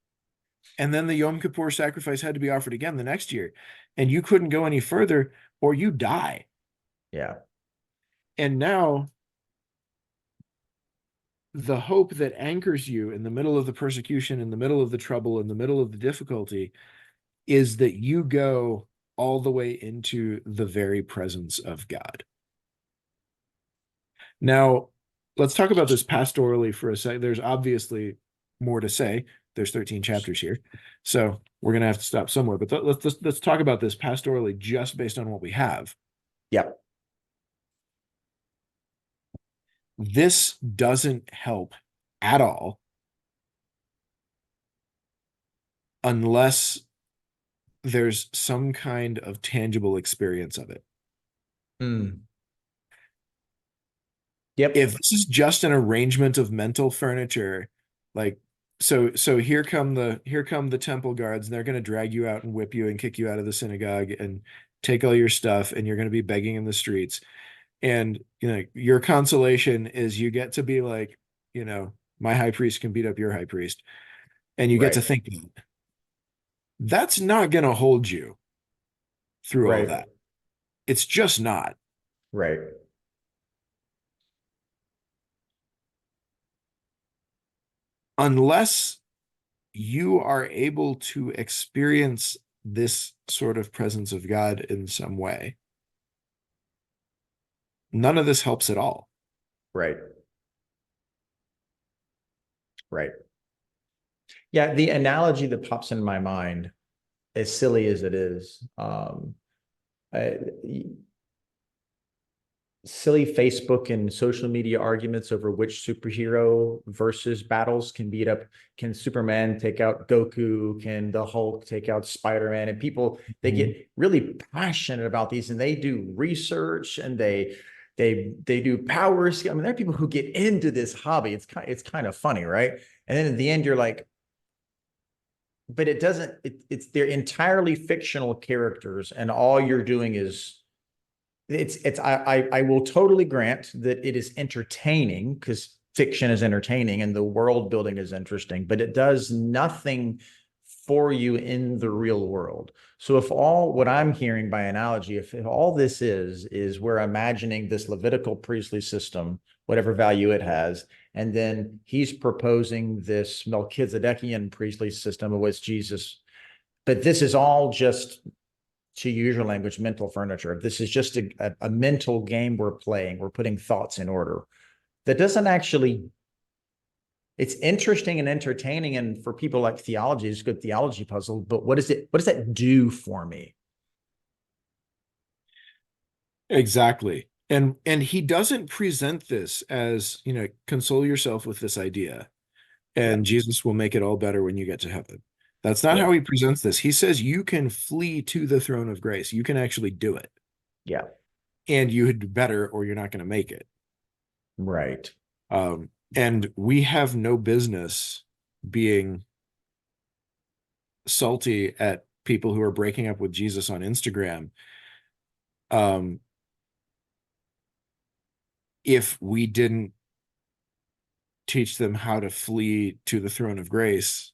And then the Yom Kippur sacrifice had to be offered again the next year. And you couldn't go any further or you die. Yeah. And now the hope that anchors you in the middle of the persecution, in the middle of the trouble, in the middle of the difficulty, is that you go all the way into the very presence of God. Now, let's talk about this pastorally for a second. There's obviously more to say. There's 13 chapters here. So we're going to have to stop somewhere. But let's talk about this pastorally just based on what we have. Yep. This doesn't help at all unless there's some kind of tangible experience of it. Mm. Yep. If this is just an arrangement of mental furniture, like so here come the temple guards and they're going to drag you out and whip you and kick you out of the synagogue and take all your stuff and you're going to be begging in the streets. And your consolation is you get to be like, my high priest can beat up your high priest. And you get Right. to think that's not going to hold you through all Right. that. It's just not. Right. Unless you are able to experience this sort of presence of God in some way, none of this helps at all. Right. Right. Yeah, the analogy that pops in my mind, as silly as it is, I, silly Facebook and social media arguments over which superhero versus battles can beat up. Can Superman take out Goku? Can the Hulk take out Spider-Man? And people, they get really passionate about these and they do research and they do powers. I mean, there are people who get into this hobby. It's kind of funny, right? And then at the end, you're like, but it doesn't, it's they're entirely fictional characters, and all you're doing is I will totally grant that it is entertaining because fiction is entertaining and the world building is interesting, but it does nothing for you in the real world. So if all what I'm hearing by analogy, if all this is we're imagining this Levitical priestly system, whatever value it has, and then he's proposing this Melchizedekian priestly system of which Jesus, but this is all just, to use your language, mental furniture. This is just a mental game we're playing. We're putting thoughts in order. That doesn't actually it's interesting and entertaining. And for people like theology, it's a good theology puzzle, but what does that do for me? Exactly. And he doesn't present this as, console yourself with this idea Yeah. and Jesus will make it all better when you get to heaven. That's not Yeah. how he presents this. He says you can flee to the throne of grace. You can actually do it. Yeah. And you would do better or you're not going to make it. Right. And we have no business being salty at people who are breaking up with Jesus on Instagram. If we didn't teach them how to flee to the throne of grace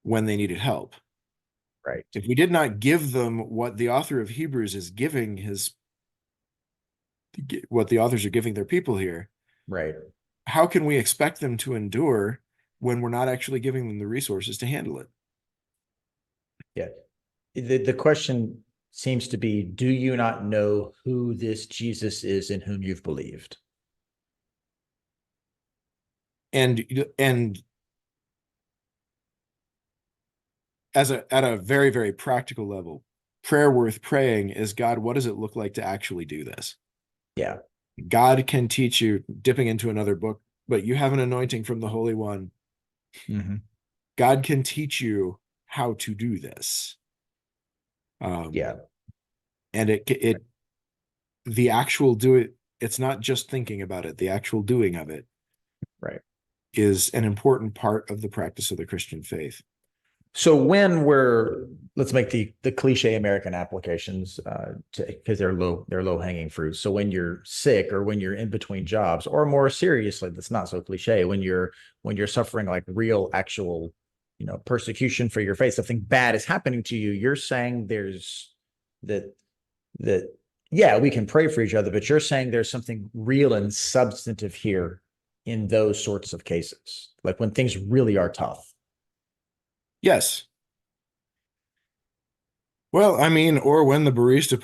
when they needed help. Right. If we did not give them what the author of Hebrews is giving what the authors are giving their people here, Right. how can we expect them to endure when we're not actually giving them the resources to handle it? Yeah. The question seems to be, do you not know who this Jesus is in whom you've believed? And at a very, very practical level, prayer worth praying is, God, what does it look like to actually do this? Yeah. God can teach you, dipping into another book, but you have an anointing from the Holy One. Mm-hmm. God can teach you how to do this. Yeah. And the actual do it, it's not just thinking about it, the actual doing of it Right. is an important part of the practice of the Christian faith. So let's make the cliche American applications, because they're low hanging fruit. So when you're sick or when you're in between jobs, or more seriously, that's not so cliche, when you're suffering like real actual, persecution for your faith, something bad is happening to you. You're saying there's that that yeah, we can pray for each other, but you're saying there's something real and substantive here in those sorts of cases, like when things really are tough. Yes. Well, I mean, or when the barista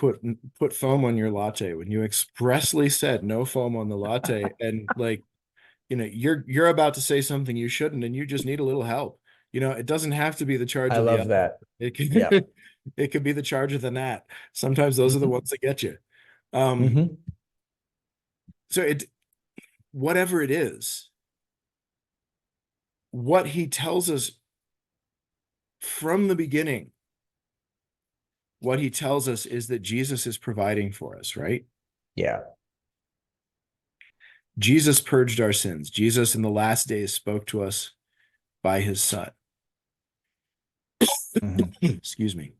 put foam on your latte, when you expressly said no foam on the latte, and like, you're about to say something you shouldn't, and you just need a little help. It doesn't have to be the charge I of the love other. that. It Yeah. could it could be the charge of the gnat. Sometimes those are the Mm-hmm. ones that get you. Um, Mm-hmm. so whatever it is, what he tells us from the beginning, what he tells us is that Jesus is providing for us, right? Yeah. Jesus purged our sins. Jesus in the last days spoke to us by his son. Mm-hmm. Excuse me.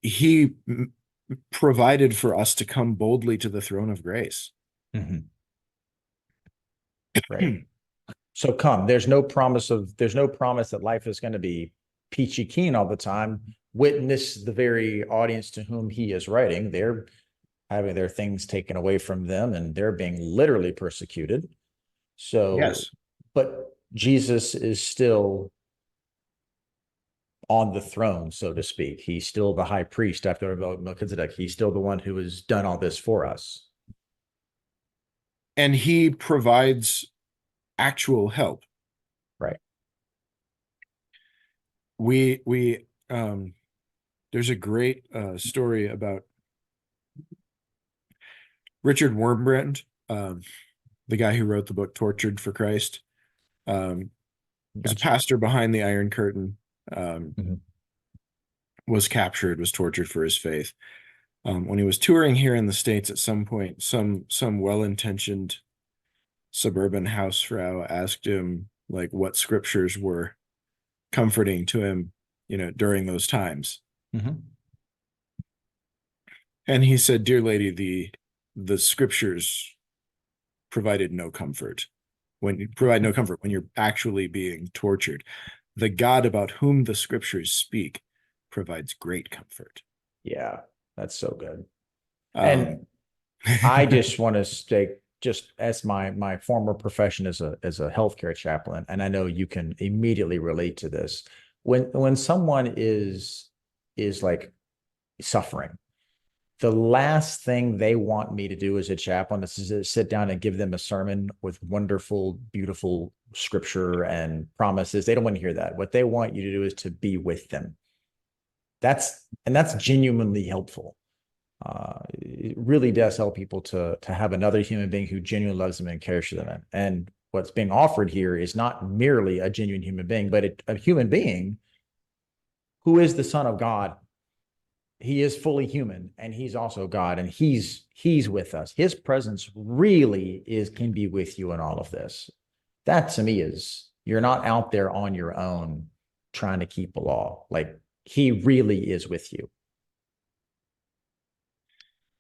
He provided for us to come boldly to the throne of grace. Mm-hmm. Right. So come, there's no promise that life is going to be peachy keen all the time. Witness the very audience to whom he is writing. They're having their things taken away from them and they're being literally persecuted. So, Yes. but Jesus is still on the throne, so to speak. He's still the high priest after Melchizedek. He's still the one who has done all this for us. And he provides actual help. Right. We there's a great story about Richard Wurmbrand, the guy who wrote the book Tortured for Christ. Was a Gotcha. pastor behind the Iron Curtain. Mhm. Was captured, was tortured for his faith. When he was touring here in the States, at some point, some well-intentioned suburban housefrau asked him like what scriptures were comforting to him, during those times. Mhm. And he said, "Dear lady, the scriptures provided no comfort. When you provide no comfort when you're actually being tortured. The God about whom the scriptures speak provides great comfort." Yeah, that's so good. Um, And I just want to state, just as my former profession as a healthcare chaplain, and I know you can immediately relate to this. When someone is like suffering, The last thing they want me to do as a chaplain is to sit down and give them a sermon with wonderful, beautiful scripture and promises. They don't want to hear that. What they want you to do is to be with them. That's genuinely helpful. It really does help people to have another human being who genuinely loves them and cares for them. And what's being offered here is not merely a genuine human being, but a human being who is the Son of God. He is fully human, and he's also God, and he's with us. His presence really can be with you in all of this. That to me is, you're not out there on your own trying to keep the law. Like, he really is with you.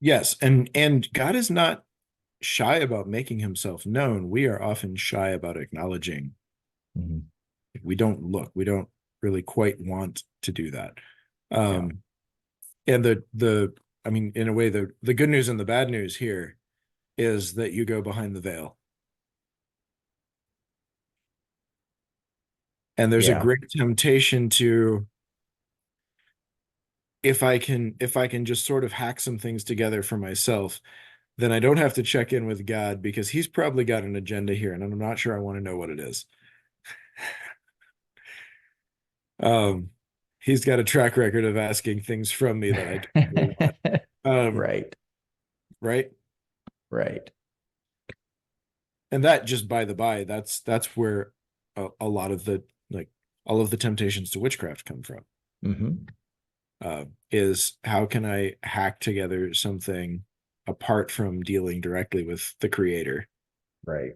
Yes, and God is not shy about making himself known. We are often shy about acknowledging. Mm-hmm. We don't look. We don't really quite want to do that. Yeah. And I mean, in a way, the good news and the bad news here is that you go behind the veil. And there's a Yeah. great temptation to, if I can just sort of hack some things together for myself, then I don't have to check in with God because he's probably got an agenda here, and I'm not sure I want to know what it is. Um, he's got a track record of asking things from me that I don't really want. Right. Right. Right. And that, just by the by, that's where a lot of the, like, all of the temptations to witchcraft come from. Mm-hmm. Is how can I hack together something apart from dealing directly with the creator? Right.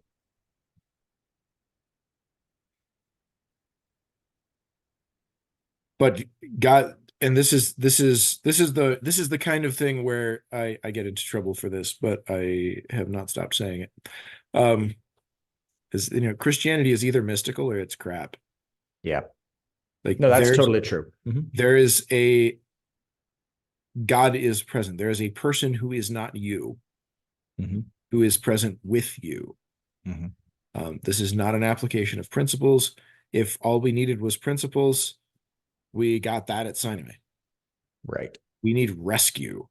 But God, and this is the kind of thing where I get into trouble for this, but I have not stopped saying it. Um, is, Christianity is either mystical or it's crap. Yeah. Like, No, that's totally true. Mm-hmm. there is a God is present. There is a person who is not you, Mm-hmm. who is present with you. Mm-hmm. This is not an application of principles. If all we needed was principles, we got that at Sinai. Right. We need rescue.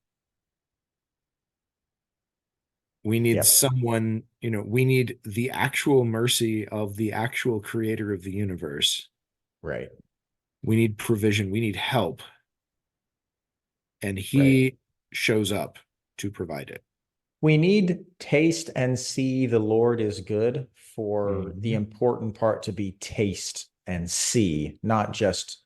We need Yep. someone, we need the actual mercy of the actual creator of the universe. Right. We need provision. We need help. And Right. he shows up to provide it. We need taste and see the Lord is good for the Mhm. important part to be taste and see, not just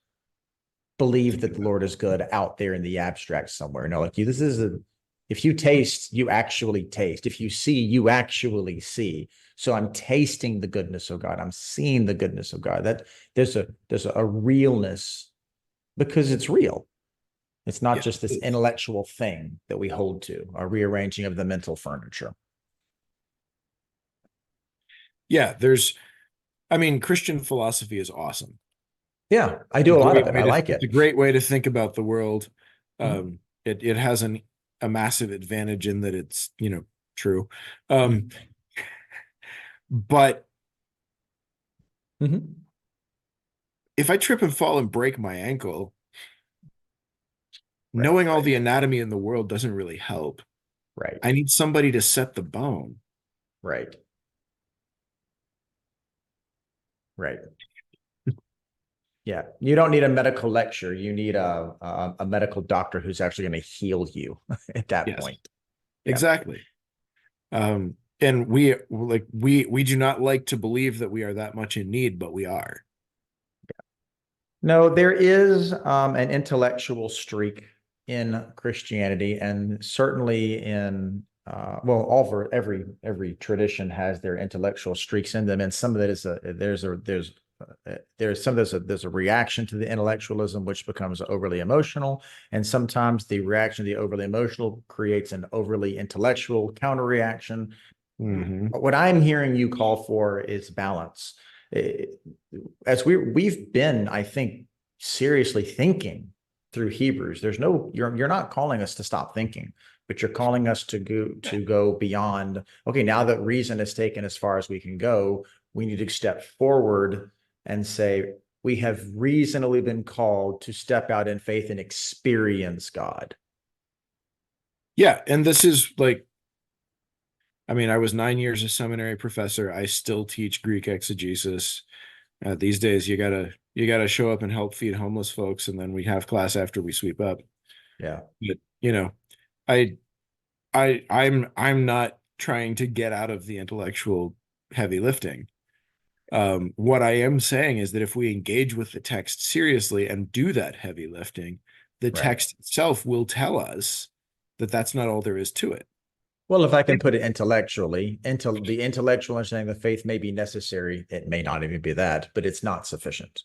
believe that the Lord is good out there in the abstract somewhere. No, like, if you taste, you actually taste. If you see, you actually see. So I'm tasting the goodness of God. I'm seeing the goodness of God. That there's a realness, because it's real. It's not Yeah. just this intellectual thing that we hold to, a rearranging of the mental furniture. Yeah, Christian philosophy is awesome. Yeah, I do a lot of it. I like It's a it. great way to think about the world. Mhm. It has a massive advantage in that it's, true. Um, but Mhm. if I trip and fall and break my ankle, Right, knowing all right, the anatomy in the world doesn't really help. right, I need somebody to set the bone. right, right. Yeah, you don't need a medical lecture. You need a medical doctor who's actually going to heal you at that Yes, point. Yeah. exactly. And we do not like to believe that we are that much in need, but we are. No, there is an intellectual streak in Christianity, and certainly in well, every tradition has their intellectual streaks in them, and some of it is there's a reaction to the intellectualism which becomes overly emotional, and sometimes the reaction to the overly emotional creates an overly intellectual counter reaction. Mm-hmm. What I'm hearing you call for is balance. Eh, As we've been, I think, seriously thinking through Hebrews. You're not calling us to stop thinking, but you're calling us to go beyond. Okay, now that reason has taken as far as we can go, we need to step forward and say we have reasonably been called to step out in faith and experience God. Yeah, and this is like, I mean, I was 9 years a seminary professor. I still teach Greek exegesis. These days, you gotta show up and help feed homeless folks, and then we have class after we sweep up. Yeah. But I I'm not trying to get out of the intellectual heavy lifting. What I am saying is that if we engage with the text seriously and do that heavy lifting, the Right. text itself will tell us that that's not all there is to it. Well, if I can put it intellectually, into the intellectual understanding of the faith may be necessary. It may not even be that, but it's not sufficient.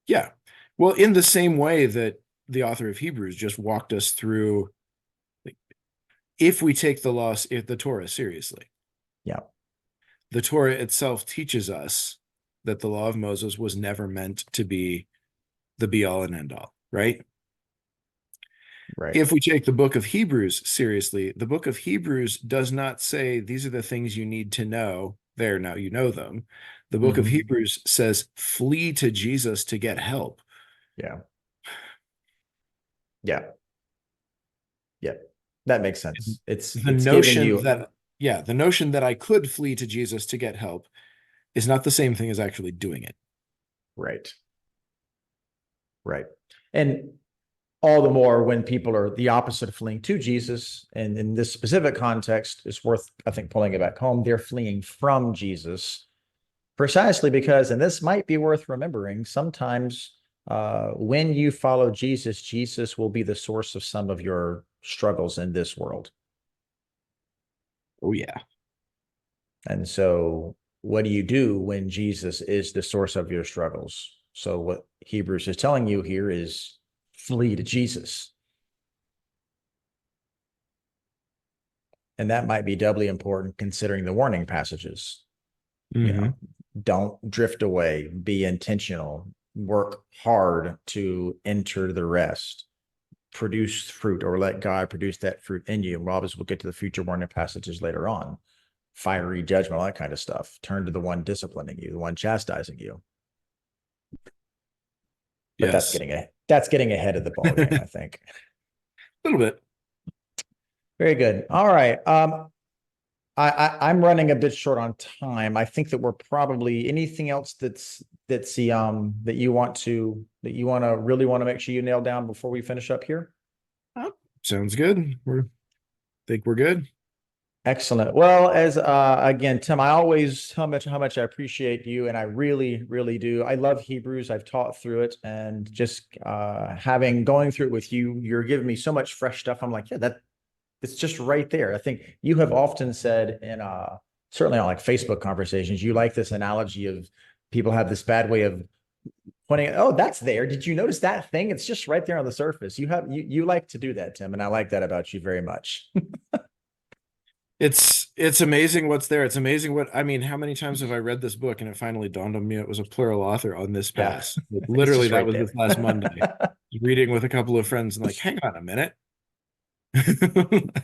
Yeah. Well, in the same way that the author of Hebrews just walked us through, like, if we take if the Torah seriously, Yeah. the Torah itself teaches us that the law of Moses was never meant to be the be all and end all, right? Right. If we take the book of Hebrews seriously, the book of Hebrews does not say these are the things you need to know. There, now you know them. The book of Mhm. Hebrews says flee to Jesus to get help. Yeah. Yeah. Yeah. That makes sense. It's The it's giving notion you that, yeah, the notion that I could flee to Jesus to get help is not the same thing as actually doing it. right. Right. And all the more when people are the opposite of fleeing to Jesus. And in this specific context, it's worth, I think, pulling it back home. They're fleeing from Jesus precisely because, and this might be worth remembering, sometimes when you follow Jesus, Jesus will be the source of some of your struggles in this world. Oh, yeah. And so, what do you do when Jesus is the source of your struggles? So, what Hebrews is telling you here is flee to Jesus. And that might be doubly important considering the warning passages. You Mm-hmm. know, don't drift away, be intentional, work hard to enter the rest, produce fruit, or let God produce that fruit in you. And Rob, we'll get to the future warning passages later on. Fiery judgment, all that kind of stuff. Turn to the one disciplining you, the one chastising you. But Yes. that's getting ahead of the ball game, A I think. little bit. Very good. All right. I'm running a bit short on time. I think that we're probably anything else that's the that you want to really want to make sure you nail down before we finish up here. Oh, sounds good. Think we're good. Excellent. Well, as again, Tim, I always how much I appreciate you, and I really, really do. I love Hebrews. I've taught through it, and just having going through it with you, you're giving me so much fresh stuff. I'm like, yeah, that it's just right there. I think you have often said in certainly on like Facebook conversations, you like this analogy of people have this bad way of pointing, oh, that's there. Did you notice that thing? It's just right there on the surface. You like to do that, Tim, and I like that about you very much. It's amazing what's there. It's amazing what I mean, how many times have I read this book and it finally dawned on me it was a plural author on this Yeah, pass. Like, it's literally, just that right was this there. last Monday. Reading with a couple of friends and like, hang on a minute.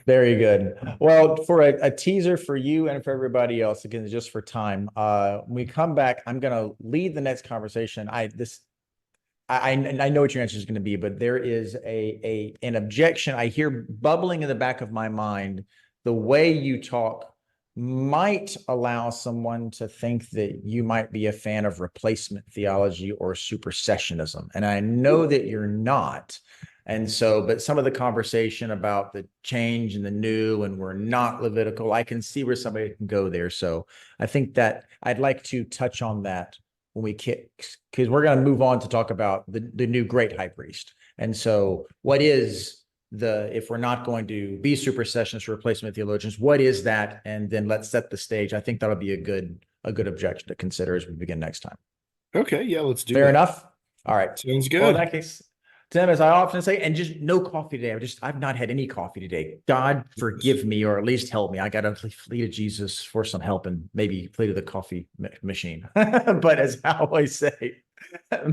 Very good. Well, for a teaser for you and for everybody else, again, just for time, when we come back, I'm gonna lead the next conversation. I know what your answer is going to be, but there is an objection I hear bubbling in the back of my mind. The way you talk might allow someone to think that you might be a fan of replacement theology or supersessionism. And I know that you're not. And so, but some of the conversation about the change and the new, and we're not Levitical, I can see where somebody can go there. So I think that I'd like to touch on that when we kick, because we're going to move on to talk about the new great high priest. And so, what is if we're not going to be supersessionist or replacement theologians, what is that? And then let's set the stage. I think that'll be a good objection to consider as we begin next time. Okay, yeah, let's do Fair that. enough. All right. Sounds Well, in good. that case, Tim, as I often say, and just no coffee today. I've not had any coffee today. God forgive me, or at least help me. I got to flee to Jesus for some help and maybe flee to the coffee machine. But as I always say,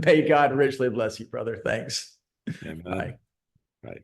may God richly bless you, brother. Thanks. Yeah, man. Bye. Right.